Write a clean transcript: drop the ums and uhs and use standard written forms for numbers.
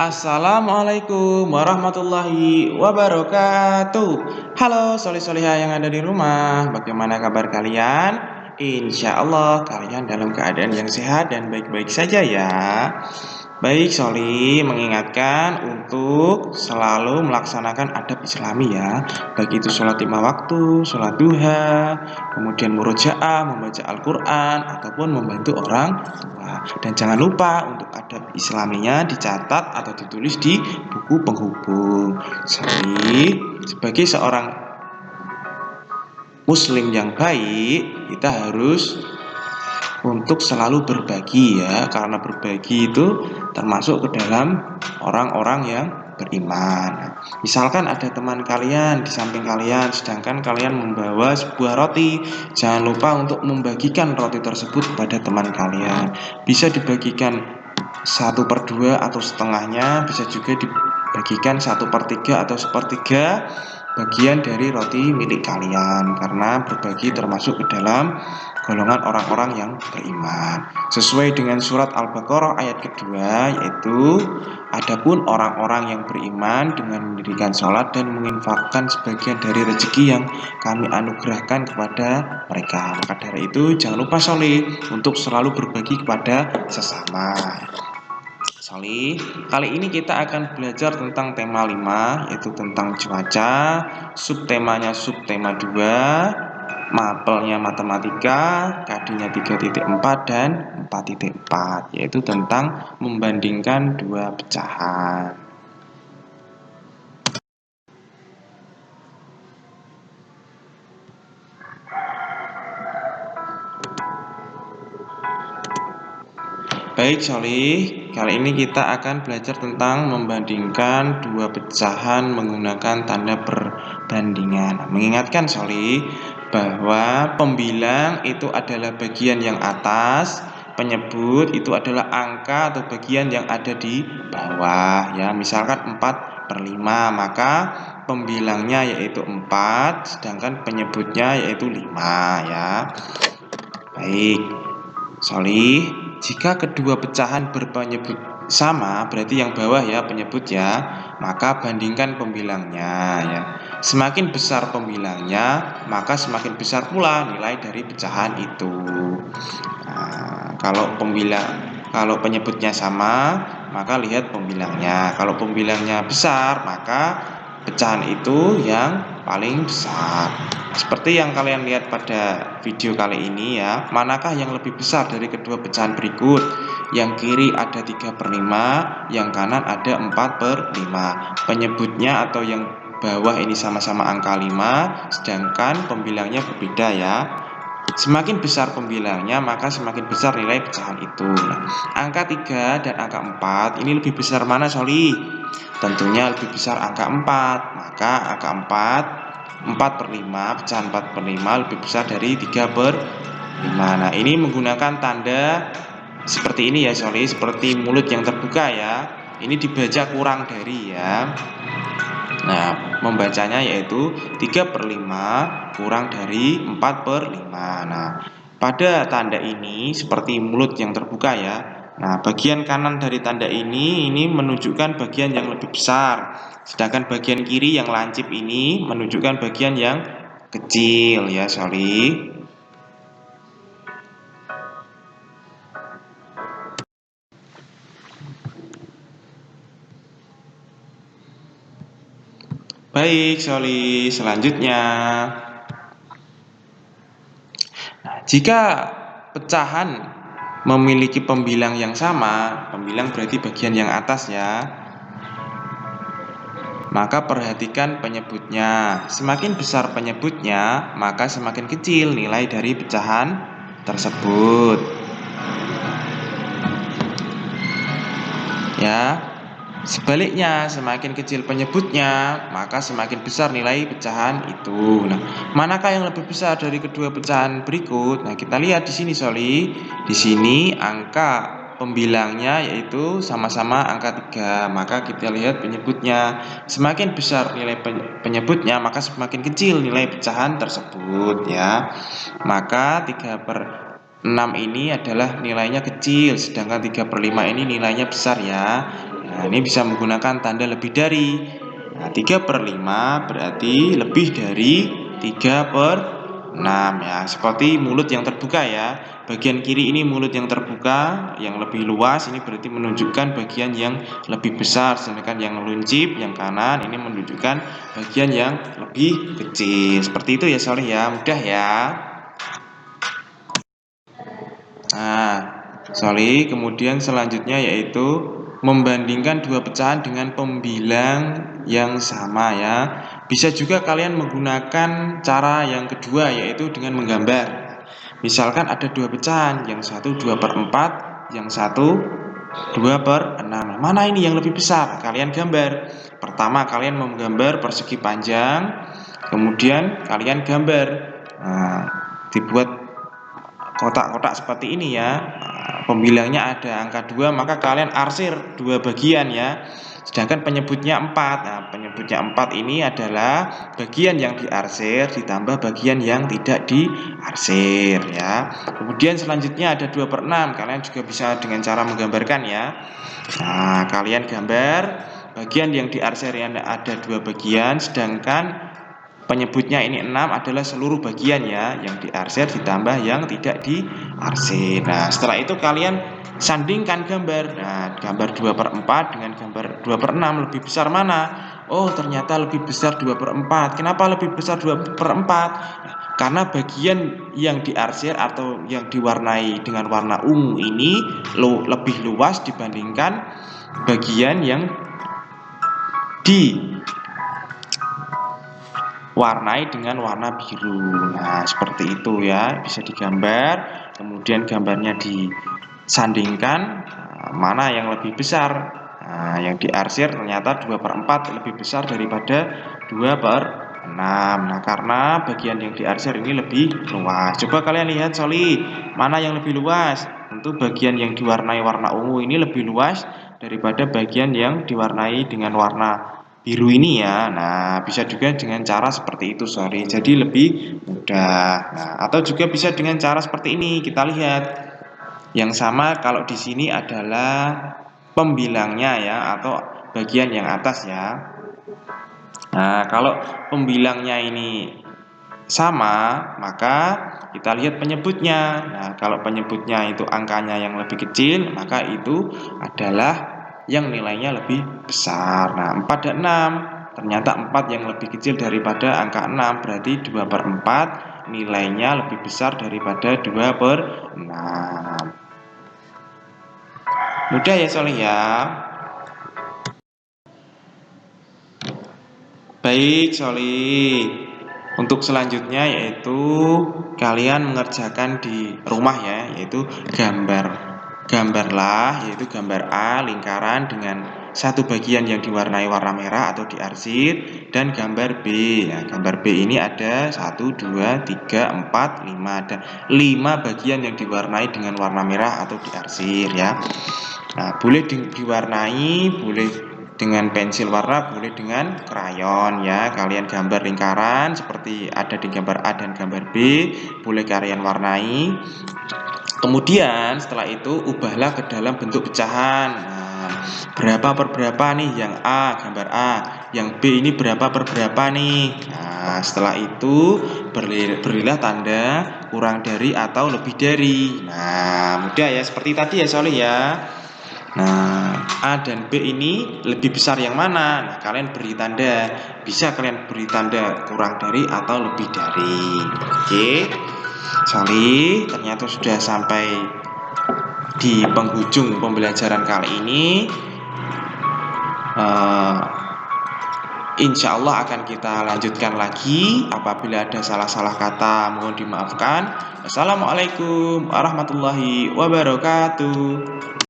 Assalamualaikum warahmatullahi wabarakatuh. Halo soleh-soleha yang ada di rumah, bagaimana kabar kalian? Insya Allah kalian dalam keadaan yang sehat dan baik-baik saja ya. Baik, Soli mengingatkan untuk selalu melaksanakan adab Islami ya, baik itu sholat 5 waktu, sholat duha, kemudian murojaah, membaca Al-Quran, ataupun membantu orang tua. Dan jangan lupa untuk adab Islaminya dicatat atau ditulis di buku penghubung. Soli sebagai seorang Muslim yang baik, kita harus untuk selalu berbagi ya, karena berbagi itu termasuk ke dalam orang-orang yang beriman. Misalkan ada teman kalian di samping kalian, sedangkan kalian membawa sebuah roti, jangan lupa untuk membagikan roti tersebut kepada teman kalian. Bisa dibagikan 1/2 atau setengahnya, bisa juga dibagikan 1/3 atau 1/3 bagian dari roti milik kalian, karena berbagi termasuk ke dalam golongan orang-orang yang beriman. Sesuai dengan surat Al-Baqarah ayat kedua, yaitu adapun orang-orang yang beriman dengan mendirikan sholat dan menginfakkan sebagian dari rezeki yang kami anugerahkan kepada mereka. Maka dari itu jangan lupa Sholih untuk selalu berbagi kepada sesama. Soli, kali ini kita akan belajar tentang tema 5, yaitu tentang cuaca, subtemanya subtema 2, mapelnya matematika, KD-nya 3.4 dan 4.4, yaitu tentang membandingkan dua pecahan. Baik Sholih, kali ini kita akan belajar tentang membandingkan dua pecahan menggunakan tanda perbandingan. Mengingatkan Sholih bahwa pembilang itu adalah bagian yang atas, penyebut itu adalah angka atau bagian yang ada di bawah ya. Misalkan 4/5, maka pembilangnya yaitu 4, sedangkan penyebutnya yaitu 5 ya. Baik Sholih, jika kedua pecahan berpenyebut sama, berarti yang bawah ya penyebut ya, maka bandingkan pembilangnya ya. Semakin besar pembilangnya, maka semakin besar pula nilai dari pecahan itu. Nah, kalau penyebutnya sama, maka lihat pembilangnya. Kalau pembilangnya besar, maka pecahan itu yang paling besar. Seperti yang kalian lihat pada video kali ini ya, manakah yang lebih besar dari kedua pecahan berikut? Yang kiri ada 3/5, yang kanan ada 4/5. Penyebutnya atau yang bawah ini sama-sama angka 5, sedangkan pembilangnya berbeda ya. Semakin besar pembilangnya, maka semakin besar nilai pecahan itu. Nah, angka 3 dan angka 4 ini lebih besar mana Soli? Tentunya lebih besar angka 4. Maka angka 4/5, pecahan 4/5 lebih besar dari 3/5. Nah, ini menggunakan tanda seperti ini ya Soli, seperti mulut yang terbuka ya. Ini dibaca kurang dari ya. Nah, membacanya yaitu 3/5 kurang dari 4/5. Nah, pada tanda ini seperti mulut yang terbuka ya. Nah, bagian kanan dari tanda ini menunjukkan bagian yang lebih besar, sedangkan bagian kiri yang lancip ini menunjukkan bagian yang kecil ya, Soli. Baik, Soli, selanjutnya. Nah, jika pecahan memiliki pembilang yang sama, pembilang berarti bagian yang atas ya, maka perhatikan penyebutnya. Semakin besar penyebutnya, maka semakin kecil nilai dari pecahan tersebut. Ya. Sebaliknya, semakin kecil penyebutnya, maka semakin besar nilai pecahan itu. Nah, manakah yang lebih besar dari kedua pecahan berikut? Nah, kita lihat di sini, Soli. Di sini angka pembilangnya yaitu sama-sama angka 3. Maka kita lihat penyebutnya. Semakin besar nilai penyebutnya, maka semakin kecil nilai pecahan tersebut ya. Maka 3/6 ini adalah nilainya kecil, sedangkan 3/5 ini nilainya besar ya. Nah, ini bisa menggunakan tanda lebih dari. Nah, 3/5 berarti lebih dari 3/6 ya. Seperti mulut yang terbuka ya. Bagian kiri ini mulut yang terbuka, yang lebih luas, ini berarti menunjukkan bagian yang lebih besar. Sedangkan yang luncip, yang kanan, ini menunjukkan bagian yang lebih kecil. Seperti itu ya Soleh ya, mudah ya. Nah, Soleh, kemudian selanjutnya yaitu membandingkan dua pecahan dengan pembilang yang sama ya. Bisa juga kalian menggunakan cara yang kedua yaitu dengan menggambar. Misalkan ada dua pecahan, yang satu 2/4, yang satu 2/6. Mana ini yang lebih besar? Kalian gambar. Pertama kalian menggambar persegi panjang, kemudian kalian gambar. Nah, dibuat kotak-kotak seperti ini ya. Pembilangnya ada angka 2, maka kalian arsir dua bagian ya. Sedangkan penyebutnya 4. Nah, penyebutnya 4 ini adalah bagian yang diarsir ditambah bagian yang tidak diarsir ya. Kemudian selanjutnya ada 2/6. Kalian juga bisa dengan cara menggambarkan ya. Nah, kalian gambar bagian yang diarsir yang ada dua bagian, sedangkan penyebutnya ini 6 adalah seluruh bagian ya, yang diarsir ditambah yang tidak diarsir. Nah, setelah itu kalian sandingkan gambar. Nah, gambar 2/4 dengan gambar 2/6 lebih besar mana? Oh, ternyata lebih besar 2/4. Kenapa lebih besar 2/4? Nah, karena bagian yang diarsir atau yang diwarnai dengan warna ungu ini lebih luas dibandingkan bagian yang diwarnai dengan warna biru. Nah, seperti itu ya, bisa digambar, kemudian gambarnya disandingkan, mana yang lebih besar. Nah, yang diarsir ternyata 2/4 lebih besar daripada 2/6. Nah, karena bagian yang diarsir ini lebih luas. Coba kalian lihat Soli, mana yang lebih luas? Tentu bagian yang diwarnai warna ungu ini lebih luas daripada bagian yang diwarnai dengan warna biru ini ya. Nah, bisa juga dengan cara seperti itu, sorry. Jadi lebih mudah. Nah, atau juga bisa dengan cara seperti ini. Kita lihat. Yang sama kalau di sini adalah pembilangnya ya, atau bagian yang atas ya. Nah, kalau pembilangnya ini sama, maka kita lihat penyebutnya. Nah, kalau penyebutnya itu angkanya yang lebih kecil, maka itu adalah yang nilainya lebih besar. Nah, 4 dan 6. Ternyata 4 yang lebih kecil daripada angka 6, berarti 2/4 nilainya lebih besar daripada 2/6. Mudah ya Soleh ya. Baik Soleh. Untuk selanjutnya yaitu kalian mengerjakan di rumah ya, yaitu gambarlah, yaitu gambar A lingkaran dengan satu bagian yang diwarnai warna merah atau diarsir, dan gambar B ya. Gambar B ini ada 1, 2, 3, 4, 5, ada 5 bagian yang diwarnai dengan warna merah atau diarsir ya. Nah, boleh diwarnai, boleh dengan pensil warna, boleh dengan krayon ya. Kalian gambar lingkaran seperti ada di gambar A dan gambar B, boleh kalian warnai. Kemudian setelah itu ubahlah ke dalam bentuk pecahan. Nah, berapa per berapa nih yang A, gambar A, yang B ini berapa per berapa nih. Nah, setelah itu berilah tanda kurang dari atau lebih dari. Nah, mudah ya, seperti tadi ya Soleh ya. Nah, A dan B ini lebih besar yang mana? Nah, kalian beri tanda. Bisa kalian beri tanda kurang dari atau lebih dari. Oke. Soleh, ternyata sudah sampai di penghujung pembelajaran kali ini. Insya Allah akan kita lanjutkan lagi. Apabila ada salah-salah kata, mohon dimaafkan. Wassalamualaikum warahmatullahi wabarakatuh.